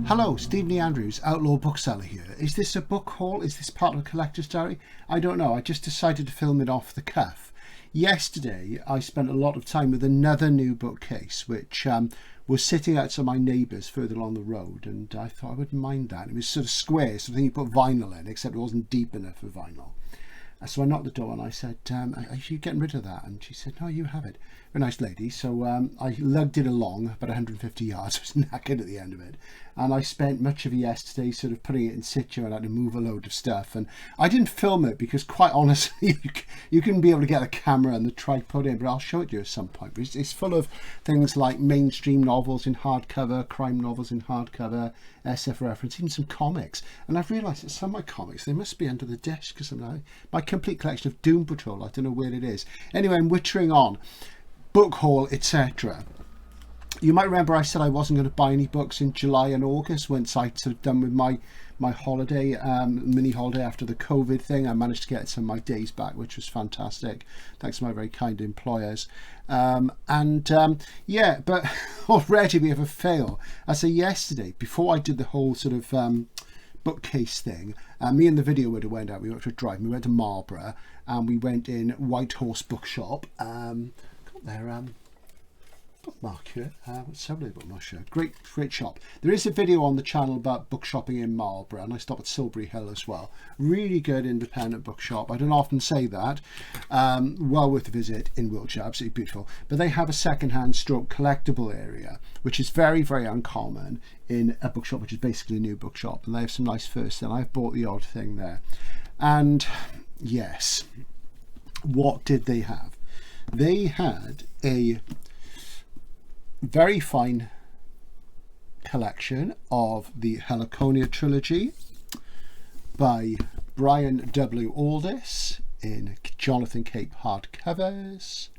Hello, Stephen E. Andrews, Outlaw Bookseller here. Is this a book haul? Is this part of a collector's diary? I don't know. I just decided to film it off the cuff. Yesterday, I spent a lot of time with another new bookcase, which was sitting outside my neighbour's further along the road, and I thought I wouldn't mind that. It was sort of square, so I think you put vinyl in, except it wasn't deep enough for vinyl. So I knocked the door and I said, are you getting rid of that? And she said, no, you have it. Very nice lady. So I lugged it along about 150 yards. I was knackered at the end of it. And I spent much of yesterday sort of putting it in situ, and I had to move a load of stuff. And I didn't film it because, quite honestly, you can be able to get the camera and the tripod in, but I'll show it to you at some point. It's full of things like mainstream novels in hardcover, crime novels in hardcover, SF reference, even some comics. And I've realised that some of my comics, they must be under the desk because my complete collection of Doom Patrol, I don't know where it is. Anyway, I'm wittering on. Book haul, etc. You might remember I said I wasn't going to buy any books in July and August once I'd sort of done with my holiday, mini holiday after the COVID thing. I managed to get some of my days back, which was fantastic. Thanks to my very kind employers. Yeah, but already we have a fail. I say yesterday, before I did the whole sort of bookcase thing, me and the video would have went out. We went for a drive. We went to Marlborough and we went in White Horse Bookshop. Got their bookmark here. What's lovely bookmark here. Great shop. There is a video on the channel about book shopping in Marlborough, and I stopped at Silbury Hill as well. Really good independent bookshop. I don't often say that. Well worth a visit in Wiltshire. Absolutely beautiful. But they have a second-hand stroke collectible area, which is very, very uncommon in a bookshop, which is basically a new bookshop. And they have some nice firsts, and I've bought the odd thing there. And yes, what did they have? They had a very fine collection of the Heliconia trilogy by Brian W. Aldiss in Jonathan Cape hardcovers,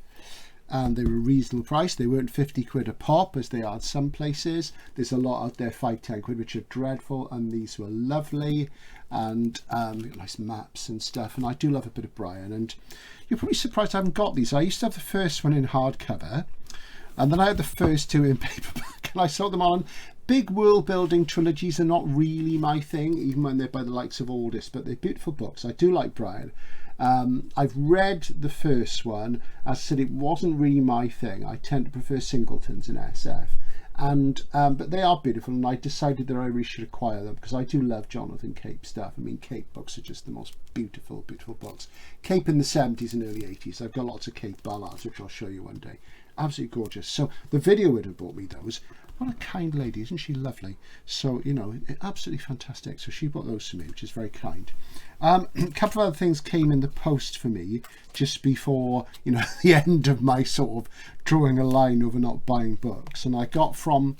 and they were a reasonable price. They weren't 50 quid a pop as they are in some places. There's a lot out there 5-10 quid, which are dreadful, and these were lovely, and nice maps and stuff. And I do love a bit of Brian, and you're probably surprised I haven't got these. I used to have the first one in hardcover, and then I had the first two in paperback, and I saw them on. Big world building trilogies are not really my thing, even when they're by the likes of Aldiss, but they're beautiful books. I do like Brian. I've read the first one. As I said, it wasn't really my thing. I tend to prefer singletons in SF, and but they are beautiful, and I decided that I really should acquire them because I do love Jonathan Cape stuff. I mean, Cape books are just the most beautiful books. Cape in the 70s and early 80s. I've got lots of Cape ballads, which I'll show you one day. Absolutely gorgeous. So the video would have bought me those. What a kind lady, isn't she lovely? So, you know, absolutely fantastic. So she bought those to me, which is very kind. A couple of other things came in the post for me just before, you know, the end of my sort of drawing a line over not buying books. And I got from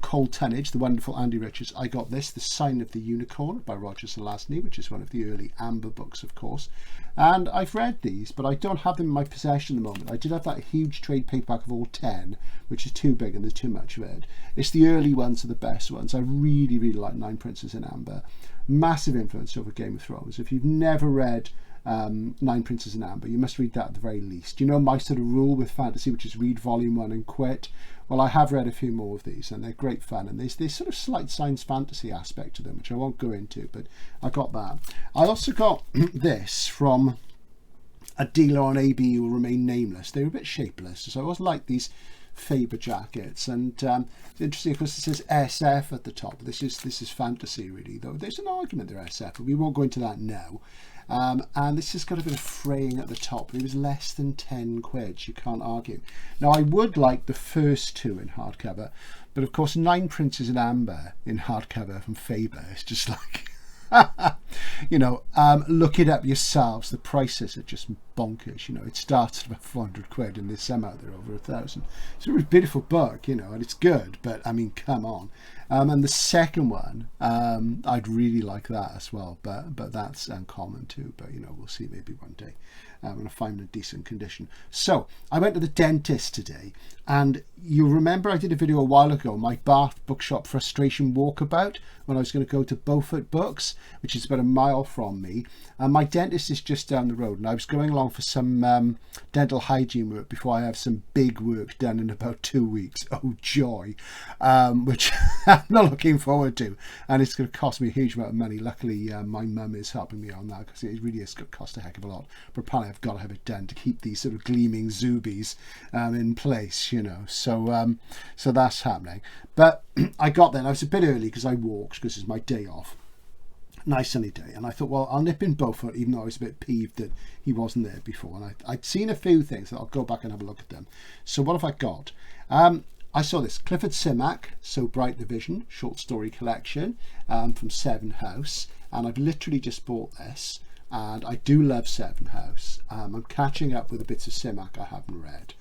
Cold Tonnage, the wonderful Andy Richards, I got this, The Sign of the Unicorn by Roger Zelazny, which is one of the early Amber books, of course. And I've read these, but I don't have them in my possession at the moment. I did have that huge trade paperback of all 10, which is too big and there's too much of it. It's the early ones are the best ones. I really, really like Nine Princes in Amber. Massive influence over Game of Thrones. If you've never read Nine Princes in Amber, you must read that at the very least. You know my sort of rule with fantasy, which is read volume 1 and quit. Well, I have read a few more of these, and they're great fun, and there's this sort of slight science fantasy aspect to them, which I won't go into, but I got that. I also got this from a dealer on AB who will remain nameless. They were a bit shapeless, so I always like these Faber jackets, and interesting, of course, it says SF at the top. This is fantasy, really, though there's an argument they're SF, but we won't go into that now. And this has got a bit of fraying at the top. It was less than 10 quid. You can't argue. Now, I would like the first two in hardcover, but of course, Nine Princes in Amber in hardcover from Faber is just like, you know, look it up yourselves. The prices are just bonkers. You know, it starts at about 400 quid, and there's some out there over 1,000. It's a really beautiful book, you know, and it's good, but I mean, come on. And the second one, I'd really like that as well, but that's uncommon too. But you know, we'll see maybe one day. I'm going to find it in decent condition. So I went to the dentist today, and you'll remember I did a video a while ago, my Bath bookshop frustration walkabout, when I was going to go to Beaufort Books, which is about a mile from me. And my dentist is just down the road, and I was going along for some dental hygiene work before I have some big work done in about 2 weeks. Oh, joy. Which I'm not looking forward to. And it's going to cost me a huge amount of money. Luckily, my mum is helping me on that, because it really is going to cost a heck of a lot. But apparently I've got to have it done to keep these sort of gleaming zoobies in place, you know. So that's happening. But I got there, and I was a bit early because I walked, because it's my day off. Nice sunny day, and I thought, well, I'll nip in Beaufort, even though I was a bit peeved that he wasn't there before. And I'd seen a few things, so I'll go back and have a look at them. So what have I got? I saw this Clifford Simak, So Bright the Vision, short story collection from Seven House, and I've literally just bought this, and I do love Seven House. I'm catching up with the bits of Simak I haven't read.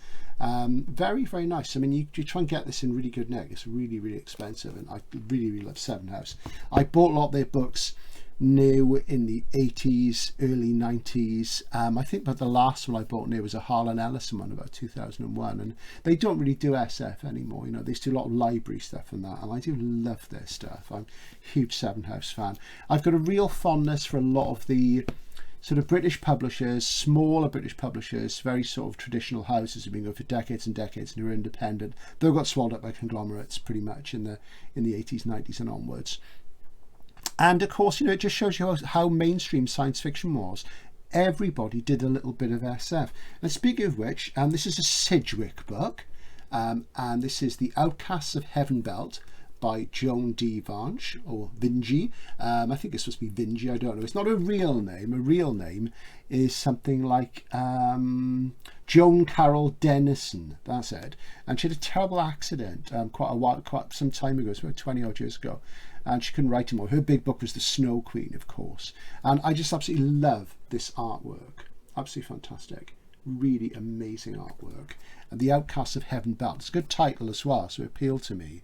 Very, very nice. I mean, you try and get this in really good nick. It's really, really expensive, and I really, really love Seven House. I bought a lot of their books new in the 80s, early 90s. I think but the last one I bought new was a Harlan Ellison one, about 2001, and they don't really do SF anymore. You know, they do a lot of library stuff and that, and I do love their stuff. I'm a huge Seven House fan. I've got a real fondness for a lot of the sort of British publishers, smaller British publishers, very sort of traditional houses who've been going for decades and decades and who are independent. They got swallowed up by conglomerates pretty much in the 80s, 90s and onwards. And of course, you know, it just shows you how mainstream science fiction was. Everybody did a little bit of SF. And speaking of which, this is a Sidgwick book, and this is The Outcasts of Heaven Belt by Joan D. Vange, or Vingy. I think it's supposed to be Vingy, I don't know. It's not a real name. A real name is something like Joan Carol Dennison, that's it. And she had a terrible accident quite some time ago, it's about 20 odd years ago, and she couldn't write anymore. Her big book was The Snow Queen, of course. And I just absolutely love this artwork. Absolutely fantastic. Really amazing artwork. And The Outcasts of Heaven Belt. It's a good title as well, so it appealed to me.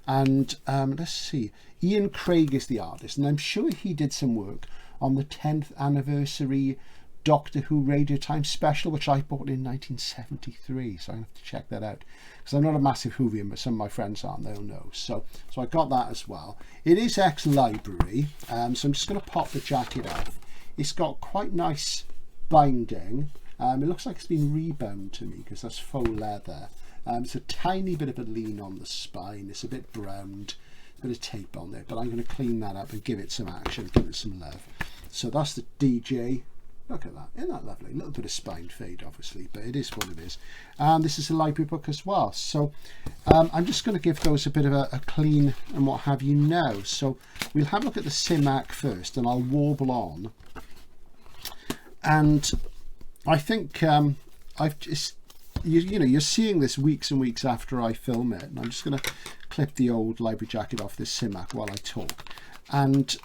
And let's see, Ian Craig is the artist, and I'm sure he did some work on the 10th anniversary Doctor Who Radio Time special, which I bought in 1973, so I have to check that out, because I'm not a massive Whovian, but some of my friends are, and they'll know. So I got that as well. It is ex-library, so I'm just going to pop the jacket off. It's got quite nice binding. It looks like it's been rebound to me, because that's faux leather. It's a tiny bit of a lean on the spine. It's a bit browned, a bit of tape on there, but I'm going to clean that up and give it some action, give it some love. So that's the DJ. Look at that. Isn't that lovely? A little bit of spine fade, obviously, but it is what it is. And this is a library book as well. So I'm just going to give those a bit of a clean and what have you now. So we'll have a look at the Simak first, and I'll warble on. And I think I've just... You know, you're seeing this weeks and weeks after I film it, and I'm just going to clip the old library jacket off this Simak while I talk. And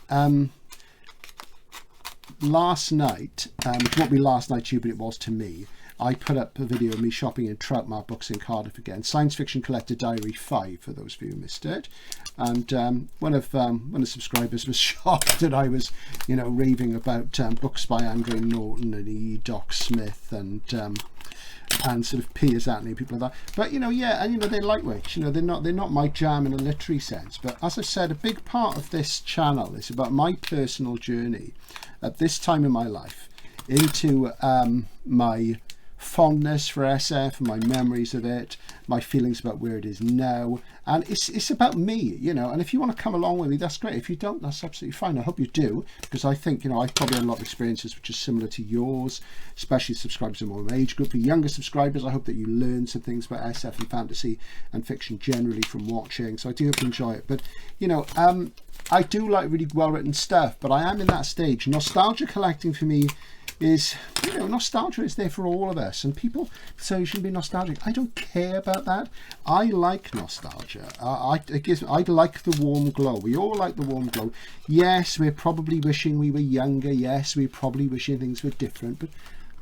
last night, which won't be last night to you, but it was to me, I put up a video of me shopping in Troutmark Books in Cardiff again, Science Fiction Collector Diary 5, for those of you who missed it. And one of the subscribers was shocked that I was, you know, raving about books by Andre Norton and E. Doc Smith and sort of Piers Anthony, people like that. But you know, yeah, and you know, they're lightweight. You know, they're not my jam in a literary sense. But as I've said, a big part of this channel is about my personal journey at this time in my life into my fondness for SF, my memories of it, my feelings about where it is now, and it's about me, you know. And if you want to come along with me, that's great. If you don't, that's absolutely fine. I hope you do, because I think, you know, I've probably had a lot of experiences which are similar to yours, especially subscribers in my age group. For younger subscribers, I hope that you learn some things about SF and fantasy and fiction generally from watching, so I do hope you enjoy it. But you know, I do like really well written stuff, but I am in that stage. Nostalgia collecting for me is, you know, nostalgia is there for all of us, and people say you shouldn't be nostalgic. I don't care about that. I like nostalgia. I like the warm glow. We all like the warm glow. Yes, we're probably wishing we were younger. Yes, we're probably wishing things were different, but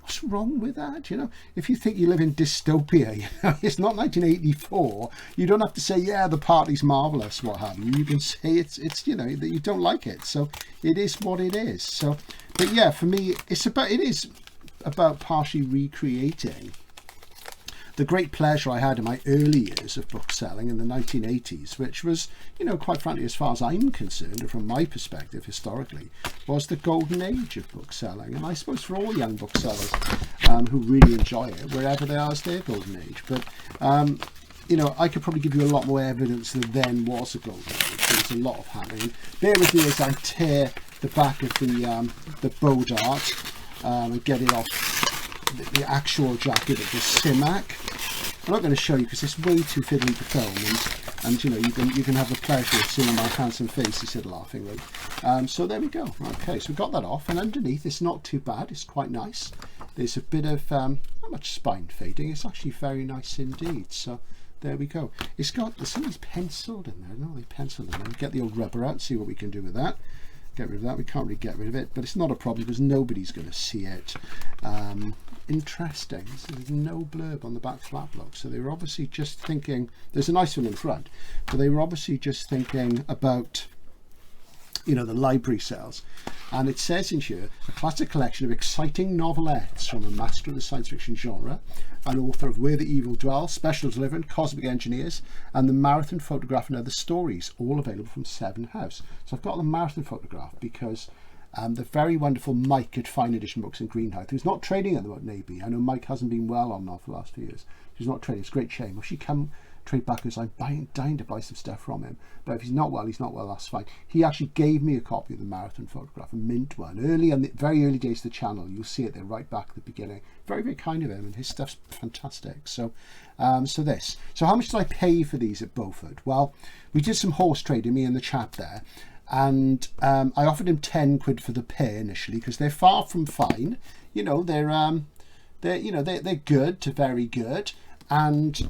what's wrong with that? You know, if you think you live in dystopia, you know, it's not 1984. You don't have to say, yeah, the party's marvelous, what have you. You can say it's you know, that you don't like it. So it is what it is. So, but yeah, for me, it is about partially recreating the great pleasure I had in my early years of book selling in the 1980s, which was, you know, quite frankly, as far as I'm concerned, and from my perspective historically, was the golden age of book selling. And I suppose for all young booksellers who really enjoy it, wherever they are, is their golden age. But you know, I could probably give you a lot more evidence that then was a golden age. There was a lot of happening. Bear with me as I tear the back of the bow dart and get it off the actual jacket of the Simac. I'm not going to show you because it's way too fiddly to film, and you know, you can have the pleasure of seeing my handsome face instead of laughing. Right? So there we go. Okay, so we got that off, and underneath it's not too bad. It's quite nice. There's a bit of not much spine fading. It's actually very nice indeed. So there we go. It's got somebody's penciled in there. No, they penciled in there. Get the old rubber out. See what we can do with that. Get rid of that. We can't really get rid of it, but it's not a problem because nobody's going to see it. Interesting. There's no blurb on the back flap look, so they were obviously just thinking. There's a nice one in front, but they were obviously just thinking about, you know, the library sales. And it says in here, a classic collection of exciting novelettes from a master of the science fiction genre, an author of Where the Evil Dwells, Special Deliverance, Cosmic Engineers, and the Marathon Photograph and Other Stories, all available from Seven House. So I've got the Marathon Photograph because the very wonderful Mike at Fine Edition Books in Greenhouse, who's not trading at the moment, maybe. I know Mike hasn't been well on and off the last few years. He's not trading. It's a great shame. Well, she come trade back because I'm dying to buy some stuff from him. But if he's not well, that's fine. He actually gave me a copy of the Marathon Photograph, a mint one, early in the very early days of the channel. You'll see it there right back at the beginning. Very, very kind of him, and his stuff's fantastic. So so how much did I pay for these at Beaufort? Well, we did some horse trading, me and the chap there, and I offered him 10 quid for the pair initially because they're far from fine. You know, they're good to very good. And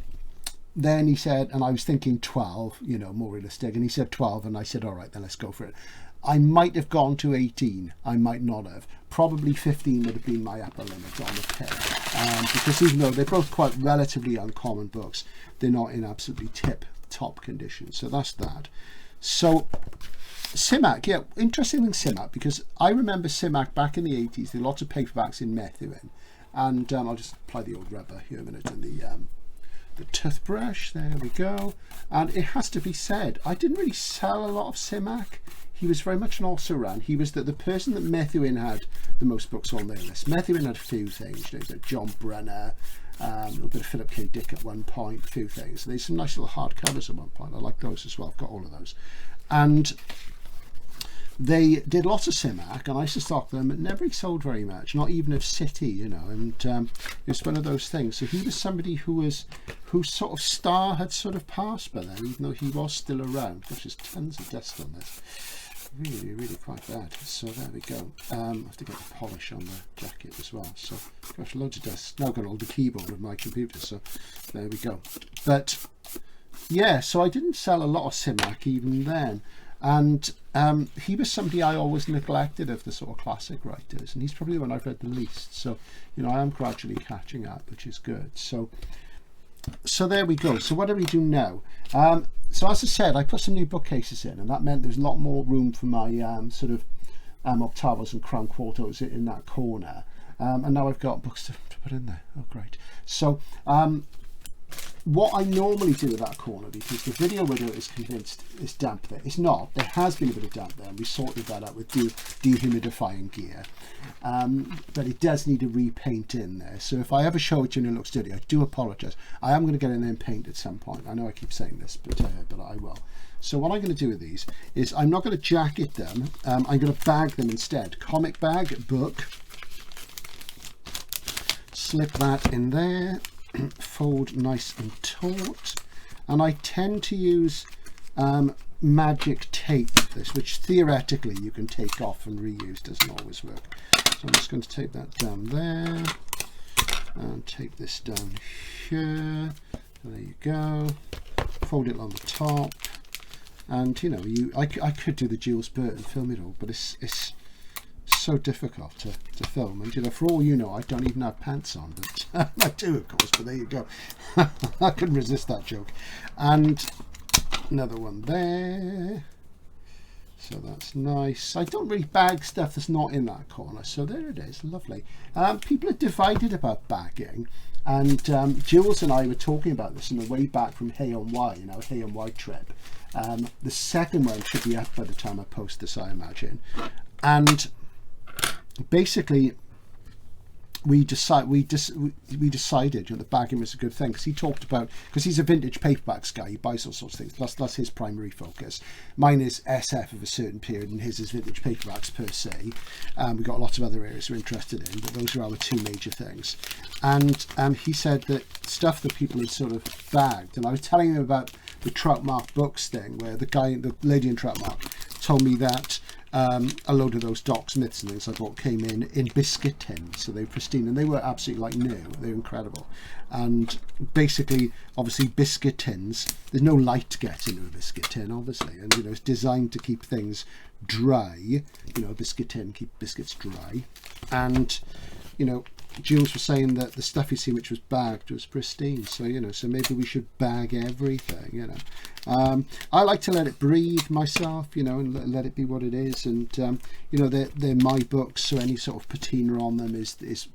then he said, and I was thinking 12, you know, more realistic, and he said 12, and I said, all right, then let's go for it. I might have gone to 18, I might not have. Probably 15 would have been my upper limit on the pair, because even though they're both quite relatively uncommon books, they're not in absolutely tip-top condition. So that's that. So Simac, yeah, interesting thing Simac, because I remember Simac back in the 80s, there were lots of paperbacks in Methuen, and I'll just apply the old rubber here a minute and the toothbrush, there we go. And it has to be said, I didn't really sell a lot of Simac. He was very much an also-ran. He was the person that Methuen had the most books on their list. Methuen had a few things, you know, John Brunner, a little bit of Philip K. Dick at one point, a few things. There's some nice little hardcovers at one point. I like those as well. I've got all of those. And they did lots of Simac, and I used to stock them, but never sold very much, not even of City, you know, and it was one of those things. So he was somebody whose sort of star had sort of passed by then, even though he was still around. Gosh, there's tons of dust on this. Really, really quite bad. So there we go. I have to get the polish on the jacket as well. So, gosh, loads of dust. Now I've got all the keyboard of my computer, so there we go. But, yeah, so I didn't sell a lot of Simac even then. And he was somebody I always neglected of the sort of classic writers, and he's probably the one I've read the least. So, you know, I am gradually catching up, which is good. So there we go. So what do we do now? So as I said, I put some new bookcases in, and that meant there's a lot more room for my sort of octavos and crown quartos in that corner. And now I've got books to put in there. Oh, great. So what I normally do with that corner, because the video window is convinced it's damp there. It's not. There has been a bit of damp there, and we sorted that out with dehumidifying gear. But it does need a repaint in there. So if I ever show it to you and it looks dirty, I do apologise. I am going to get in there and paint at some point. I know I keep saying this, but I will. So what I'm going to do with these is I'm not going to jacket them. I'm going to bag them instead. Comic bag, book. Slip that in there. Fold nice and taut, and I tend to use magic tape for this, which theoretically you can take off and reuse. Doesn't always work. So I'm just going to tape that down there and tape this down here. There you go. Fold it on the top, and you know, I could do the Jules Burton film it all, but it's so difficult to film, and you know, for all you know, I don't even have pants on, but I do, of course, but there you go. I couldn't resist that joke. And another one there, So that's nice. I don't really bag stuff that's not in that corner. So there it is. Lovely. People are divided about bagging. And Jules and I were talking about this on the way back from Hay on Wye, Hay on Wye trip. The second one should be up by the time I post this, I imagine. And basically, we decided the bagging was a good thing, because he talked about, because he's a vintage paperbacks guy, he buys all sorts of things. That's his primary focus. Mine is SF of a certain period, and his is vintage paperbacks per se. We've got lots of other areas we're interested in, but those are our two major things. And he said that stuff that people had sort of bagged, and I was telling him about the Troutmark books thing, where the lady in Troutmark told me that a load of those Docs, Myths and things I bought came in biscuit tins, so they were pristine, and they were absolutely like new. They were incredible. And basically, obviously, biscuit tins, there's no light getting into a biscuit tin, obviously, and it's designed to keep things dry. A biscuit tin, keep biscuits dry. And Jules was saying that the stuff you see which was bagged was pristine, so so maybe we should bag everything. I like to let it breathe myself, and let it be what it is. And they're my books, so any sort of patina on them is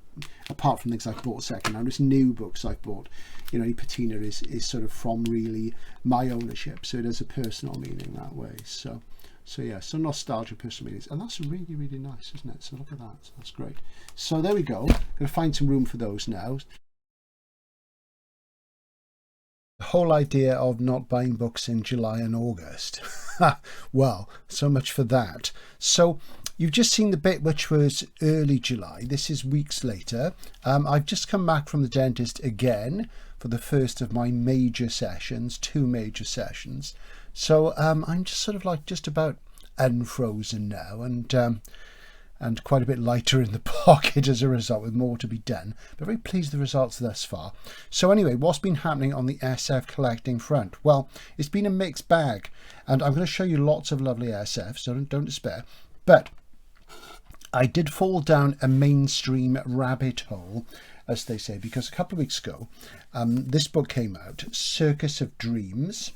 apart from things I've bought second hand, it's new books I've bought. Any patina is sort of from really my ownership, so it has a personal meaning that way. So yeah, so nostalgia, personal meanings, and that's really, really nice, isn't it? So look at that, so that's great. So there we go. Going to find some room for those now. The whole idea of not buying books in July and August. Well, so much for that. So you've just seen the bit which was early July. This is weeks later. I've just come back from the dentist again for the first of my major sessions, 2 major sessions. So I'm just sort of like just about unfrozen now, and quite a bit lighter in the pocket as a result, with more to be done, but very pleased with the results thus far. So anyway, what's been happening on the SF collecting front? Well, it's been a mixed bag, and I'm going to show you lots of lovely SF, so don't despair. But I did fall down a mainstream rabbit hole, as they say, because a couple of weeks ago this book came out, Circus of Dreams,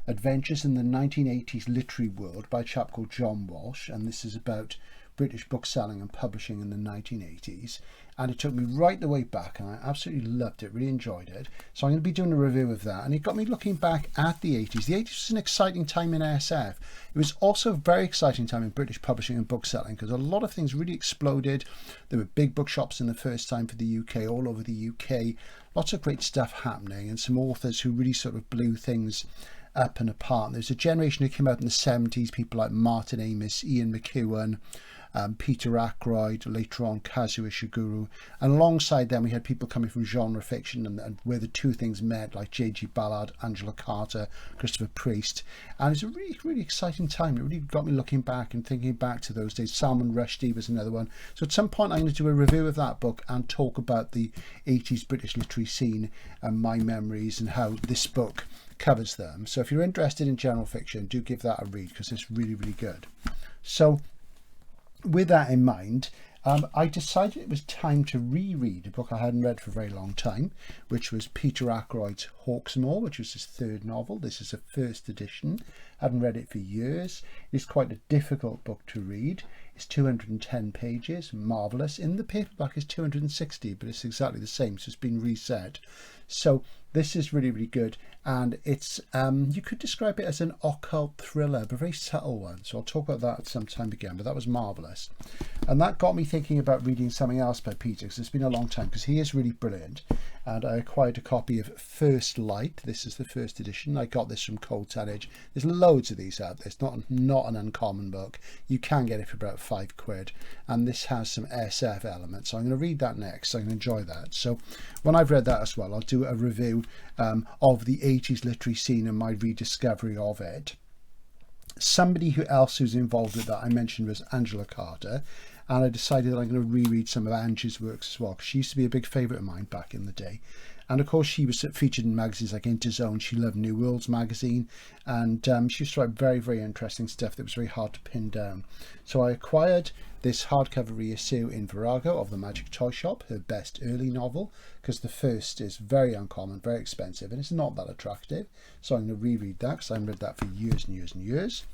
Adventures in the 1980s Literary World, by a chap called John Walsh, and this is about British bookselling and publishing in the 1980s, and it took me right the way back, and I absolutely loved it, really enjoyed it. So I'm going to be doing a review of that, and it got me looking back at the 80s. The 80s was an exciting time in SF. It was also a very exciting time in British publishing and bookselling, because a lot of things really exploded. There were big bookshops in the first time for the UK, all over the UK, lots of great stuff happening, and some authors who really sort of blew things up and apart. There's a generation who came out in the 70s, people like Martin Amis, Ian McEwan, Peter Ackroyd, later on Kazuo Ishiguro, and alongside them we had people coming from genre fiction and where the two things met, like J.G. Ballard, Angela Carter, Christopher Priest. And it's a really, really exciting time. It really got me looking back and thinking back to those days. Salman Rushdie was another one. So at some point I'm going to do a review of that book and talk about the 80s British literary scene and my memories and how this book covers them. So if you're interested in general fiction, do give that a read, because it's really, really good. So with that in mind, I decided it was time to reread a book I hadn't read for a very long time, which was Peter Ackroyd's Hawksmoor, which was his 3rd novel. This is a 1st edition. I hadn't read it for years. It's quite a difficult book to read. It's 210 pages, marvellous. In the paperback it's 260, but it's exactly the same, so it's been reset. So this is really, really good, and it's you could describe it as an occult thriller, but a very subtle one, so I'll talk about that at some time again, but that was marvellous. And that got me thinking about reading something else by Peter, because it's been a long time, because he is really brilliant. And I acquired a copy of First Light. This is the 1st edition. I got this from Cold Tonnage. There's loads of these out there. It's not an uncommon book. You can get it for about £5, and this has some SF elements, so I'm going to read that next. So I'm going to enjoy that. So when I've read that as well, I'll do a review of the 80s literary scene and my rediscovery of it. Somebody else who's involved with that I mentioned was Angela Carter, and I decided that I'm going to reread some of Angie's works as well, because she used to be a big favourite of mine back in the day. And of course she was featured in magazines like Into Zone. She loved New Worlds magazine, and she used to write very, very interesting stuff that was very hard to pin down. So I acquired this hardcover reissue in Virago of The Magic Toy Shop, her best early novel, because the first is very uncommon, very expensive, and it's not that attractive. So I'm going to reread that, because I haven't read that for years and years and years.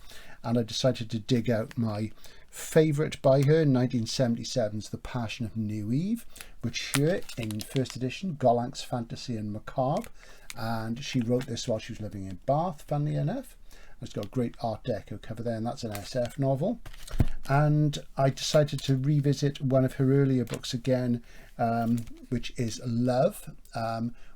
and I decided to dig out my favourite by her, 1977's The Passion of New Eve, which here in first edition, Golanc's Fantasy and Macabre, and she wrote this while she was living in Bath, funnily enough. It's got a great Art Deco cover there, and that's an SF novel. And I decided to revisit one of her earlier books again, which is Love,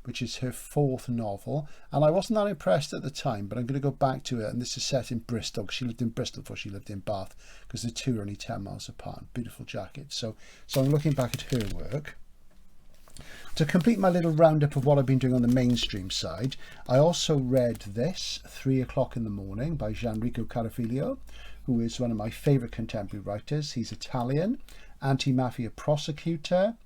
which is her fourth novel. And I wasn't that impressed at the time, but I'm going to go back to it. And this is set in Bristol, because she lived in Bristol before she lived in Bath, because the two are only 10 miles apart. Beautiful jacket. So I'm looking back at her work. To complete my little roundup of what I've been doing on the mainstream side, I also read this, 3 o'clock in the morning, by Rico Carafilio, who is one of my favourite contemporary writers. He's Italian, anti-mafia prosecutor,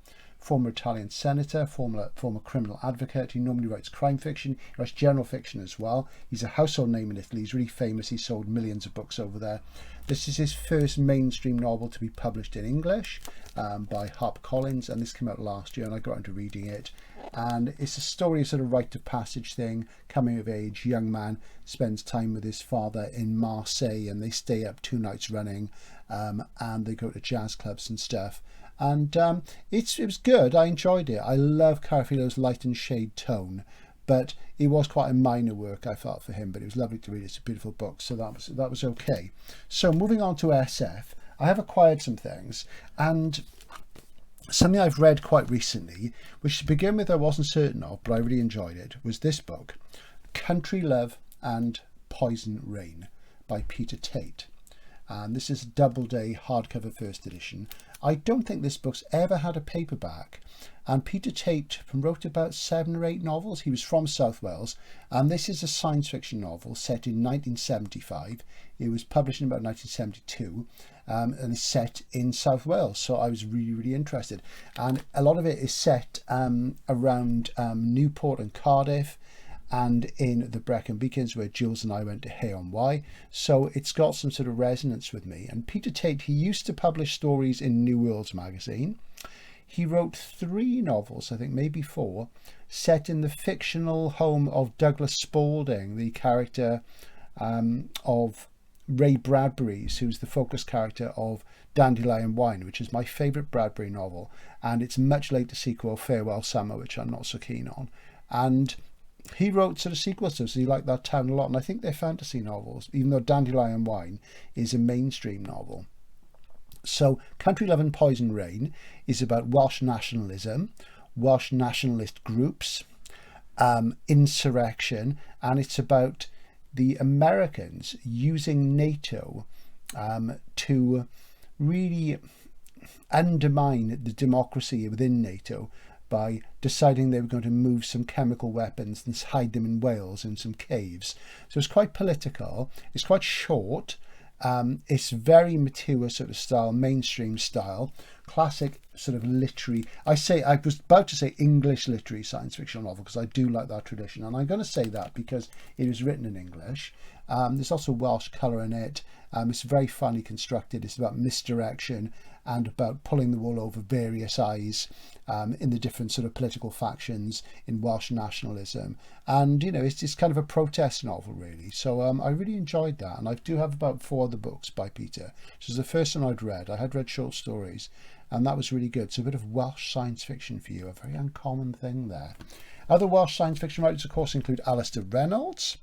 former Italian senator, former criminal advocate. He normally writes crime fiction, he writes general fiction as well. He's a household name in Italy, he's really famous, he sold millions of books over there. This is his first mainstream novel to be published in English by HarperCollins, and this came out last year and I got into reading it. And it's a story, a sort of rite of passage thing, coming of age, young man spends time with his father in Marseille, and they stay up 2 nights running, and they go to jazz clubs and stuff. And it was good. I enjoyed it. I love Carafilio's light and shade tone, but it was quite a minor work, I felt, for him, but it was lovely to read. It's a beautiful book, so that was okay. So moving on to SF, I have acquired some things, and something I've read quite recently, which to begin with I wasn't certain of, but I really enjoyed it, was this book, Country Love and Poison Rain by Peter Tate. And this is a Doubleday hardcover first edition. I don't think this book's ever had a paperback. And Peter Tate wrote about 7 or 8 novels. He was from South Wales, and this is a science fiction novel set in 1975. It was published in about 1972, and it's set in South Wales. So I was really, really interested. And a lot of it is set around Newport and Cardiff, and in the Brecon Beacons, where Jules and I went to Hay-on-Wye. So it's got some sort of resonance with me. And Peter Tate, he used to publish stories in New Worlds magazine. He wrote 3 novels, I think maybe 4, set in the fictional home of Douglas Spalding, the character of Ray Bradbury's, who's the focus character of Dandelion Wine, which is my favourite Bradbury novel. And it's much later sequel, Farewell Summer, which I'm not so keen on. And he wrote sort of sequels to them, so he liked that town a lot, and I think they're fantasy novels, even though Dandelion Wine is a mainstream novel. So Country Love and Poison Rain is about Welsh nationalism, Welsh nationalist groups, insurrection, and it's about the Americans using NATO to really undermine the democracy within NATO by deciding they were going to move some chemical weapons and hide them in Wales in some caves. So it's quite political, it's quite short, it's very mature sort of style, mainstream style, classic sort of literary, I was about to say English literary science fiction novel, because I do like that tradition, and I'm going to say that because it was written in English. There's also Welsh colour in it. It's very funny constructed. It's about misdirection and about pulling the wool over various eyes in the different sort of political factions in Welsh nationalism. And, you know, it's just kind of a protest novel, really. So I really enjoyed that. And I do have about 4 other books by Peter. This was the first one I'd read. I had read short stories, and that was really good. So a bit of Welsh science fiction for you, a very uncommon thing there. Other Welsh science fiction writers, of course, include Alistair Reynolds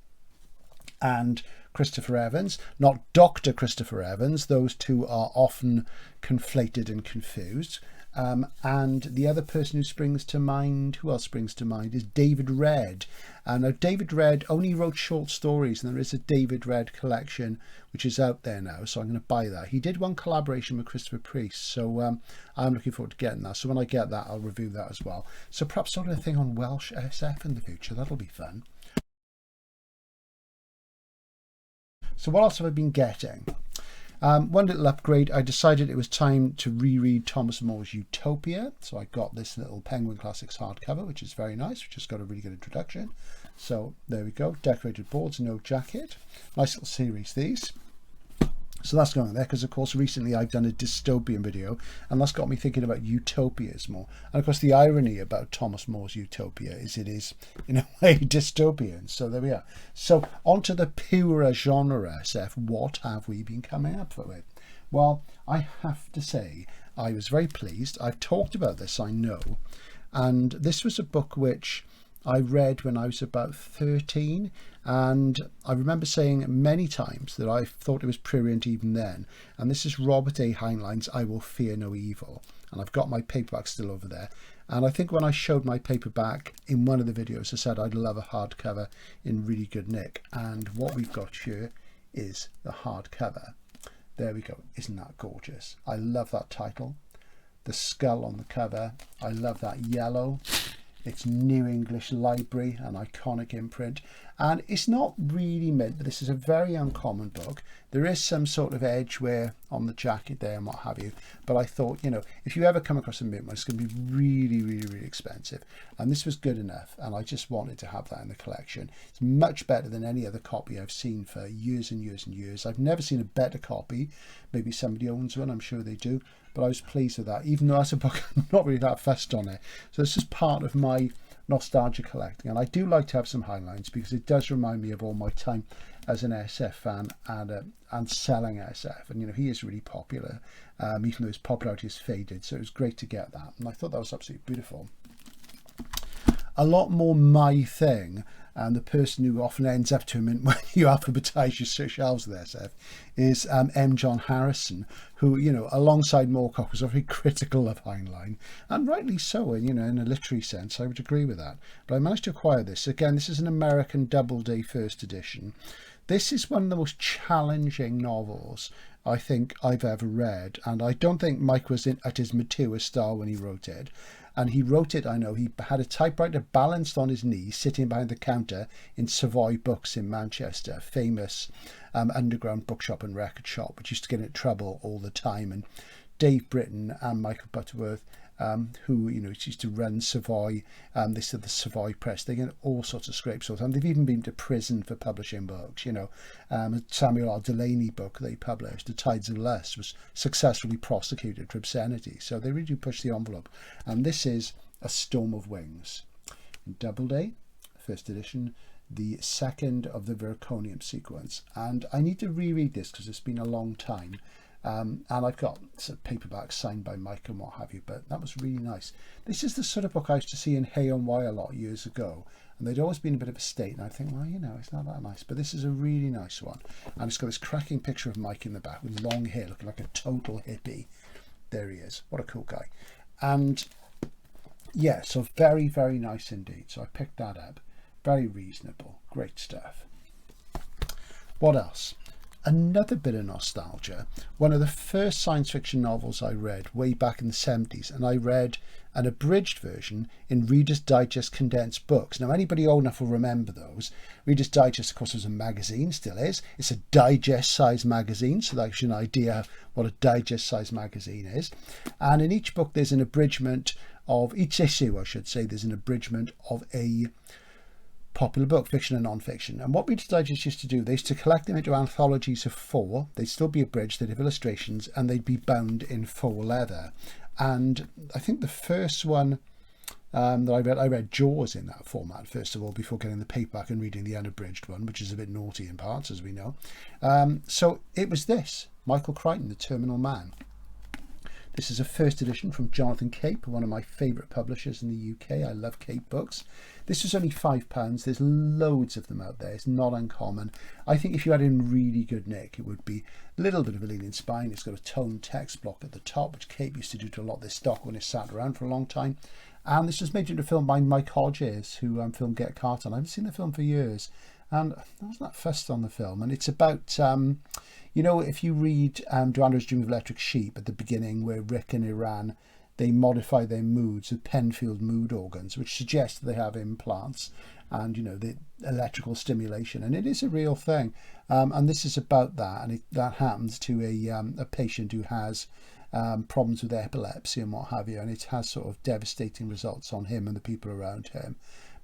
and Christopher Evans, not Dr. Christopher Evans. Those two are often conflated and confused. And the other person who springs to mind, who else springs to mind, is David Redd. Now, David Redd only wrote short stories, and there is a David Redd collection which is out there now, so I'm going to buy that. He did one collaboration with Christopher Priest, so I'm looking forward to getting that. So when I get that, I'll review that as well. So perhaps sort of a thing on Welsh SF in the future. That'll be fun. So what else have I been getting? One little upgrade. I decided it was time to reread Thomas More's Utopia. So I got this little Penguin Classics hardcover, which is very nice, which has got a really good introduction. So there we go. Decorated boards, no jacket. Nice little series, these. So that's going on there, because of course recently I've done a dystopian video, and that's got me thinking about utopias more. And of course the irony about Thomas More's Utopia is it is in a way dystopian. So there we are. So onto the purer genre SF. What have we been coming up with? Well, I have to say I was very pleased. I've talked about this, I know, and this was a book which I read when I was about 13, and I remember saying many times that I thought it was prurient even then. And this is Robert A. Heinlein's I Will Fear No Evil, and I've got my paperback still over there. And I think when I showed my paperback in one of the videos, I said I'd love a hardcover in really good nick, and what we've got here is the hardcover. There we go. Isn't that gorgeous? I love that title, the skull on the cover. I love that yellow. It's New English Library, an iconic imprint, and it's not really mint, but this is a very uncommon book. There is some sort of edgeware on the jacket there and what have you, but I thought, you know, if you ever come across a mint one, it's going to be really, really, really expensive, and this was good enough, and I just wanted to have that in the collection. It's much better than any other copy I've seen for years and years and years. I've never seen a better copy. Maybe somebody owns one, I'm sure they do, but I was pleased with that, even though that's a book I'm not really that fussed on it. So this is part of my nostalgia collecting, and I do like to have some Heinleins because it does remind me of all my time as an SF fan and selling SF, and you know, he is really popular, even though his popularity has faded, so it was great to get that, and I thought that was absolutely beautiful. A lot more my thing, and the person who often ends up to him when you alphabetize your shelves with SF is M. John Harrison, who, you know, alongside Moorcock was very critical of Heinlein, and rightly so, and you know, in a literary sense I would agree with that. But I managed to acquire this. Again, this is an American Doubleday first edition. This is one of the most challenging novels I think I've ever read, and I don't think Mike was at his mature style when he wrote it. And he wrote it, I know, he had a typewriter balanced on his knee, sitting behind the counter in Savoy Books in Manchester, famous underground bookshop and record shop, which used to get in trouble all the time. And Dave Britton and Michael Butterworth, who, you know, used to run Savoy, they said the Savoy Press, they get all sorts of scrapes all the time. They've even been to prison for publishing books, you know. Samuel R. Delaney book they published, The Tides of Lust, was successfully prosecuted for obscenity. So they really do push the envelope. And this is A Storm of Wings. Doubleday, first edition, the second of the Verconium sequence. And I need to reread this because it's been a long time. And I've got some paperbacks signed by Mike and what have you, but that was really nice. This is the sort of book I used to see in Hay on Wye a lot years ago, and they'd always been a bit of a state, and I think, well, you know, it's not that nice, but this is a really nice one. And it's got this cracking picture of Mike in the back with long hair, looking like a total hippie. There he is. What a cool guy. And yeah, so very, very nice indeed. So I picked that up. Very reasonable. Great stuff. What else? Another bit of nostalgia. One of the first science fiction novels I read way back in the 70s, and I read an abridged version in Reader's Digest condensed books. Now, anybody old enough will remember those. Reader's Digest, of course, was a magazine, still is. It's a digest-sized magazine, so that gives you an idea what a digest-sized magazine is. And in each book, there's an abridgment of, each issue, I should say, there's an abridgment of a popular book, fiction and non-fiction. And what Reader's Digest used to do, they used to collect them into anthologies of 4. They'd still be abridged, they'd have illustrations, and they'd be bound in faux leather. And I think the first one that I read Jaws in that format, first of all, before getting the paperback and reading the unabridged one, which is a bit naughty in parts, as we know. So it was this, Michael Crichton, The Terminal Man. This is a first edition from Jonathan Cape, one of my favourite publishers in the UK. I love Cape books. This was only £5. There's loads of them out there. It's not uncommon. I think if you had it in really good nick, it would be a little bit of a leaning spine. It's got a toned text block at the top, which Cape used to do to a lot of this stock when it sat around for a long time. And this was made into a film by Mike Hodges, who filmed Get Carton. I haven't seen the film for years, and I wasn't that fussed on the film. And it's about, you know, if you read Joanna's Dream of Electric Sheep at the beginning, where Rick and Iran, they modify their moods with Penfield mood organs, which suggests that they have implants and, you know, the electrical stimulation. And it is a real thing. And this is about that. And that happens to a patient who has problems with epilepsy and what have you. And it has sort of devastating results on him and the people around him.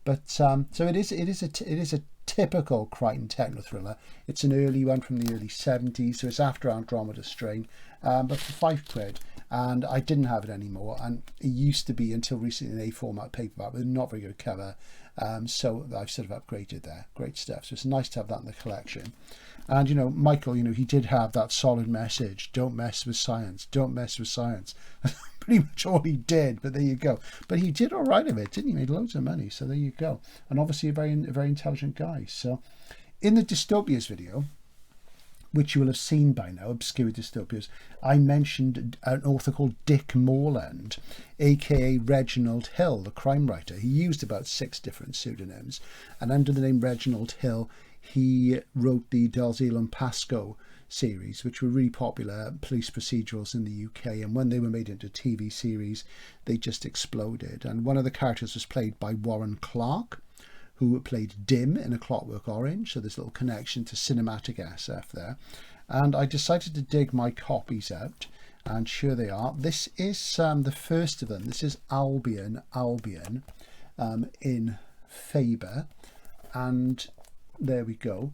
But so it is a typical Crichton techno thriller. It's an early one from the early 70s, so it's after Andromeda Strain, but for £5. And I didn't have it anymore, and it used to be until recently an A format paperback with not very good cover, so I've sort of upgraded there. Great stuff. So it's nice to have that in the collection. And, you know, Michael, you know, he did have that solid message: don't mess with science, don't mess with science. Pretty much all he did, but there you go. But he did all right of it, didn't he? He made loads of money, so there you go. And obviously a very intelligent guy. So in the dystopias video, which you will have seen by now, Obscure Dystopias, I mentioned an author called Dick Morland, aka Reginald Hill, the crime writer. He used about 6 different pseudonyms, and under the name Reginald Hill, he wrote the Dalziel and Pascoe series, which were really popular police procedurals in the UK, and when they were made into TV series, they just exploded. And one of the characters was played by Warren Clarke, who played Dim in A Clockwork Orange, so there's a little connection to cinematic SF there. And I decided to dig my copies out, and sure they are. This is the first of them. This is Albion in Faber, and there we go.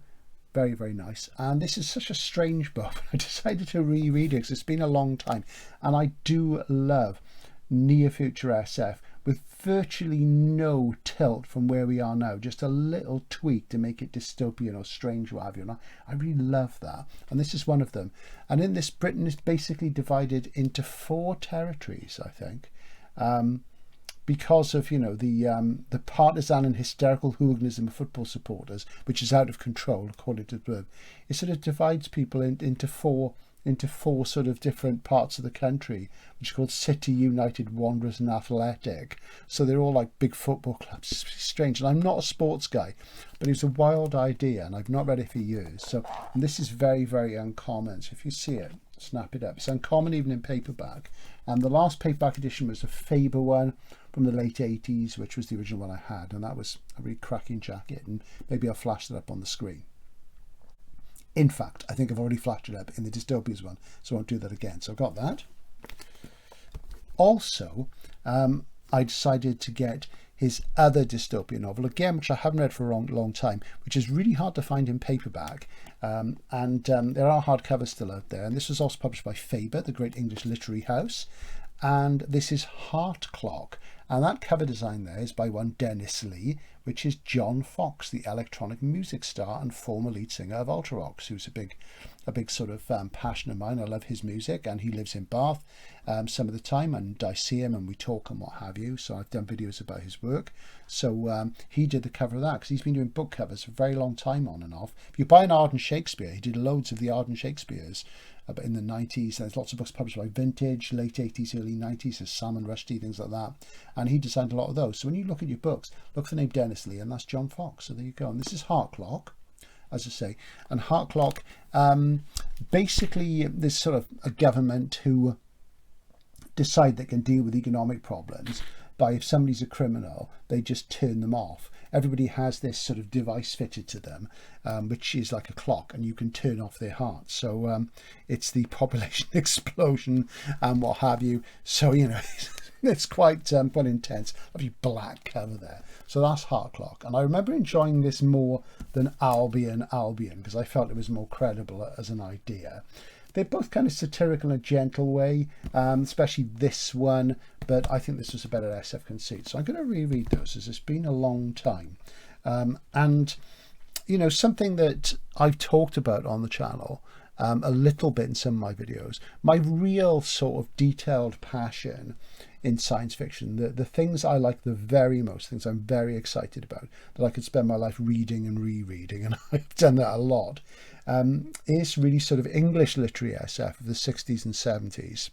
Very, very nice. And this is such a strange book. I decided to reread it because it's been a long time, and I do love near future SF with virtually no tilt from where we are now, just a little tweak to make it dystopian or strange, what have you. And I really love that, and this is one of them. And in this, Britain is basically divided into 4 territories, I think, because of, you know, the partisan and hysterical hooliganism of football supporters, which is out of control according to the book. It sort of divides people into four sort of different parts of the country, which are called City, United, Wanderers and Athletic. So they're all like big football clubs. It's strange. And I'm not a sports guy, but it was a wild idea, and I've not read it for years. So, and this is very, very uncommon. So if you see it, snap it up. It's uncommon even in paperback. And the last paperback edition was a Faber one from the late 80s, which was the original one I had. And that was a really cracking jacket. And maybe I'll flash that up on the screen. In fact, I think I've already flashed it up in the Dystopias one, so I won't do that again. So I've got that. Also, I decided to get his other dystopian novel, again, which I haven't read for a long time, which is really hard to find in paperback. There are hardcovers still out there. And this was also published by Faber, the great English literary house. And this is Heart Clock. And that cover design there is by one Dennis Lee, which is John Fox, the electronic music star and former lead singer of Ultravox, who's a big sort of passion of mine. I love his music, and he lives in Bath some of the time, and I see him and we talk and what have you. So I've done videos about his work. So he did the cover of that, because he's been doing book covers for a very long time on and off. If you buy an Arden Shakespeare, he did loads of the Arden Shakespeares in the 90s. There's lots of books published by Vintage, late 80s, early 90s. There's Salmon Rushdie, things like that. And he designed a lot of those. So when you look at your books, look for the name Dennis Lee, and that's John Fox. So there you go. And this is Heart Clock, as I say. And Heart Clock, basically, there's sort of a government who decide they can deal with economic problems by, if somebody's a criminal, they just turn them off. Everybody has this sort of device fitted to them, which is like a clock, and you can turn off their hearts. So it's the population explosion and what have you. So, you know, it's quite intense. Lovely black cover there. So that's Heart Clock. And I remember enjoying this more than Albion, because I felt it was more credible as an idea. They're both kind of satirical in a gentle way, especially this one, but I think this was a better SF conceit. So I'm going to reread those, as it's been a long time. And, you know, something that I've talked about on the channel a little bit in some of my videos, my real sort of detailed passion in science fiction, the things I like the very most, things I'm very excited about, that I could spend my life reading and rereading, and I've done that a lot, is really sort of English literary SF of the 60s and 70s,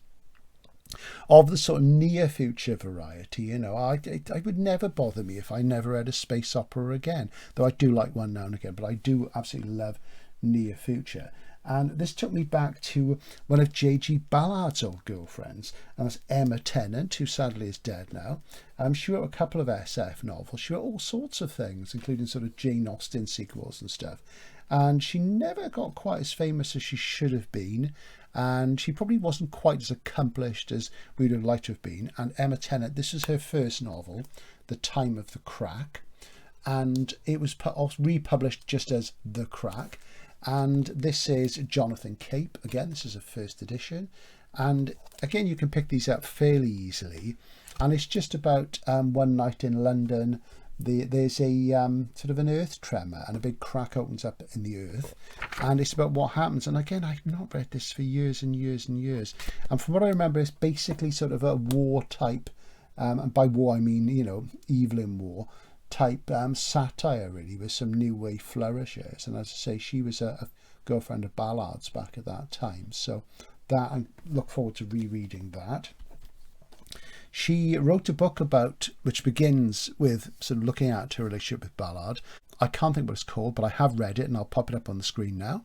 of the sort of near future variety. You know, I would never bother me if I never read a space opera again, though I do like one now and again, but I do absolutely love near future. And this took me back to one of J.G. Ballard's old girlfriends, and that's Emma Tennant, who sadly is dead now. She wrote a couple of SF novels. She wrote all sorts of things, including sort of Jane Austen sequels and stuff. And she never got quite as famous as she should have been, and she probably wasn't quite as accomplished as we would have liked to have been. And Emma Tennant, this is her first novel, The Time of the Crack. and it was republished just as The Crack. And this is Jonathan Cape. Again, this is a first edition, and again you can pick these up fairly easily, and it's just about one night in London. There's a sort of an earth tremor, and a big crack opens up in the earth, and it's about what happens. And again, I've not read this for years and years and years, and from what I remember, it's basically sort of a war type, and by war I mean, you know, Evelyn War type satire, really, with some new wave flourishes. And as I say, she was a girlfriend of Ballard's back at that time, so that, I look forward to rereading that. She wrote a book which begins with sort of looking at her relationship with Ballard. I can't think what it's called, but I have read it, and I'll pop it up on the screen now.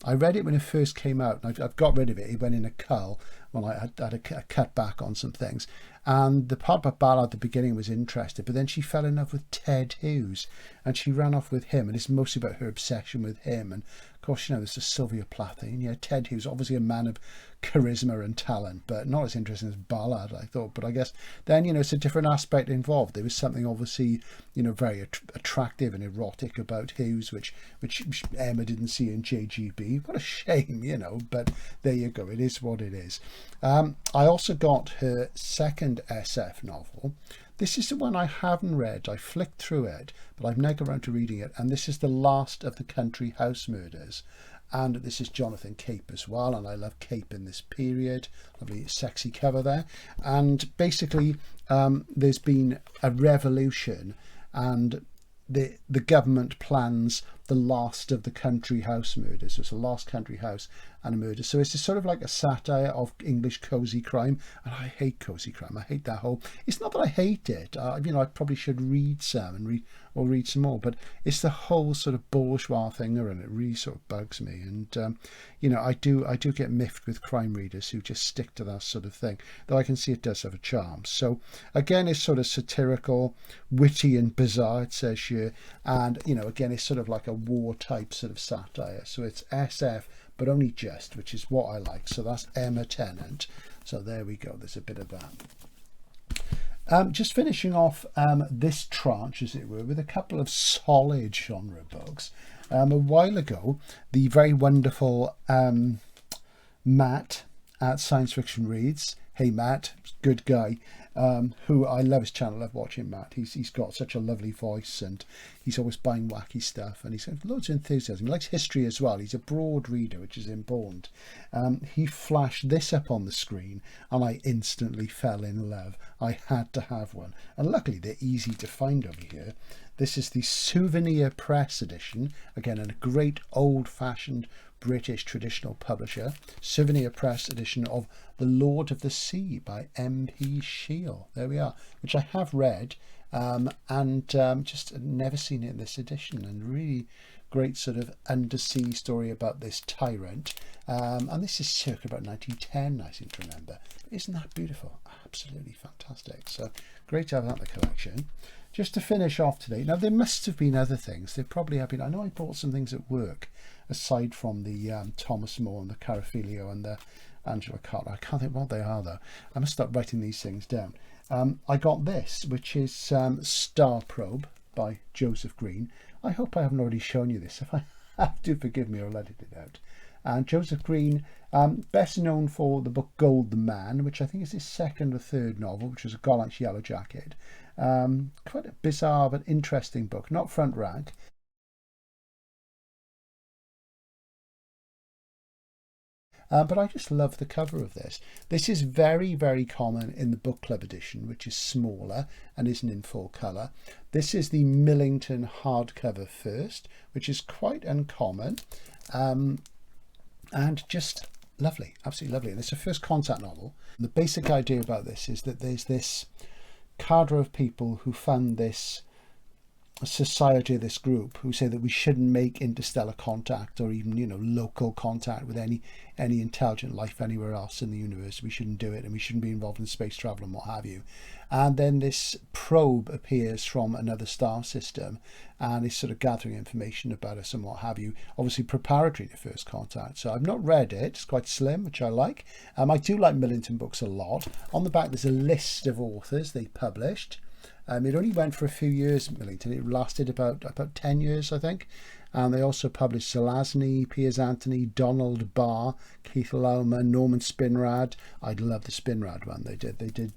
I read it when it first came out, and I've got rid of it. It went in a cull when I had a cut back on some things. And the part about Ballard at the beginning was interesting, but then she fell in love with Ted Hughes, and she ran off with him, and it's mostly about her obsession with him. And of course, you know, there's a Sylvia Plath, and yeah, Ted Hughes, obviously a man of charisma and talent, but not as interesting as Ballard, I thought. But I guess then, you know, it's a different aspect involved. There was something obviously, you know, very attractive and erotic about Hughes, which Emma didn't see in JGB. What a shame, you know, but there you go. It is what it is. I also got her second SF novel. This is the one I haven't read. I flicked through it, but I've never got around to reading it. And this is The Last of the Country House Murders. And this is Jonathan Cape as well. And I love Cape in this period. Lovely sexy cover there. And basically, there's been a revolution, and the government plans the last of the country house murders. So it's a last country house and a murder. So it's sort of like a satire of English cosy crime. And I hate cosy crime. I hate that whole. It's not that I hate it. You know, I probably should read some and read some more. But it's the whole sort of bourgeois thing, and it really sort of bugs me. And you know, I do get miffed with crime readers who just stick to that sort of thing. Though I can see it does have a charm. So again, it's sort of satirical, witty, and bizarre. It says here, and you know, again, it's sort of like a war type sort of satire. So it's SF, but only just, which is what I like. So that's Emma Tennant. So there we go. There's a bit of that. Just finishing off this tranche, as it were, with a couple of solid genre books. A while ago, the very wonderful Matt at Science Fiction Reads. Hey Matt, good guy. Who I love his channel. I love watching Matt. He's got such a lovely voice, and he's always buying wacky stuff, and he's got loads of enthusiasm. He likes history as well. He's a broad reader, which is important. He flashed this up on the screen, and I instantly fell in love. I had to have one, and luckily they're easy to find over here. This is the Souvenir Press edition, again a great old-fashioned British traditional publisher. Souvenir Press edition of The Lord of the Sea by M.P. Shiel. There we are, which I have read, and just never seen it in this edition. And really great sort of undersea story about this tyrant. And this is circa about 1910, I seem to remember. Isn't that beautiful? Absolutely fantastic. So great to have that in the collection. Just to finish off today, now there must have been other things. There probably have been. I know I bought some things at work aside from the Thomas More and the Carafilio and the Angela Carter. I can't think what they are though. I must start writing these things down. I got this, which is Star Probe by Joseph Green. I hope I haven't already shown you this. If I have, do forgive me or I'll edit it out. And Joseph Green, best known for the book Gold the Man, which I think is his second or third novel, which was A Gallant's Yellow Jacket. Quite a bizarre but interesting book, not front rank. But I just love the cover of this. This is very, very common in the book club edition, which is smaller and isn't in full colour. This is the Millington hardcover first, which is quite uncommon, and just lovely, absolutely lovely. And it's a first contact novel. The basic idea about this is that there's this cadre of people who fund this society of this group who say that we shouldn't make interstellar contact or even, you know, local contact with any intelligent life anywhere else in the universe. We shouldn't do it, and we shouldn't be involved in space travel and what have you. And then this probe appears from another star system and is sort of gathering information about us and what have you, obviously preparatory to first contact. So I've not read it. It's quite slim, which I like. I do like Millington books a lot. On the back there's a list of authors they published. It only went for a few years, Millington. It lasted about 10 years, I think. And they also published Zelazny, Piers Anthony, Donald Barr, Keith Laumer, Norman Spinrad. I love the Spinrad one they did. They did,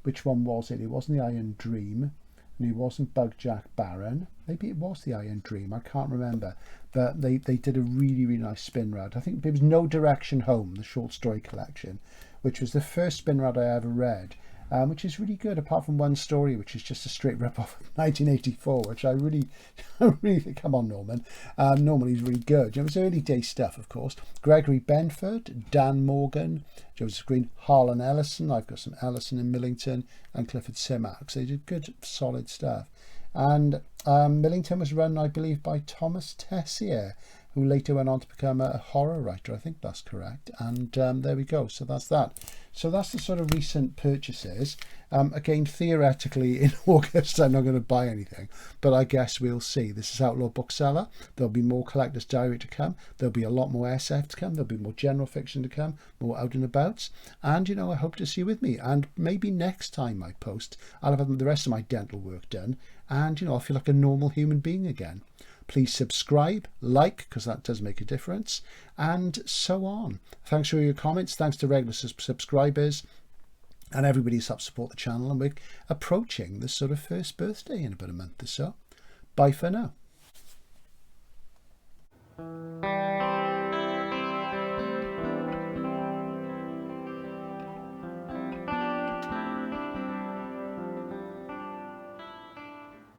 which one was it? It wasn't the Iron Dream, and it wasn't Bugjack Baron. Maybe it was the Iron Dream, I can't remember. But they did a really, really nice Spinrad. I think it was No Direction Home, the short story collection, which was the first Spinrad I ever read. Which is really good, apart from one story, which is just a straight rip-off of 1984, which I really think, come on, Norman. Norman, he's really good. It was early day stuff, of course. Gregory Benford, Dan Morgan, Joseph Green, Harlan Ellison. I've got some Ellison in Millington, and Clifford Simax. They did good, solid stuff. And Millington was run, I believe, by Thomas Tessier, who later went on to become a horror writer. I think that's correct. And there we go. So that's that. So that's the sort of recent purchases. Again, theoretically, in August, I'm not going to buy anything, but I guess we'll see. This is Outlaw Bookseller. There'll be more Collector's Diary to come. There'll be a lot more SF to come. There'll be more general fiction to come, more out and abouts. And, you know, I hope to see you with me. And maybe next time I post, I'll have the rest of my dental work done. And, you know, I'll feel like a normal human being again. Please subscribe, like, because that does make a difference, and so on. Thanks for your comments. Thanks to regular subscribers and everybody who's helped support the channel. And we're approaching the sort of first birthday in about a month or so. Bye for now.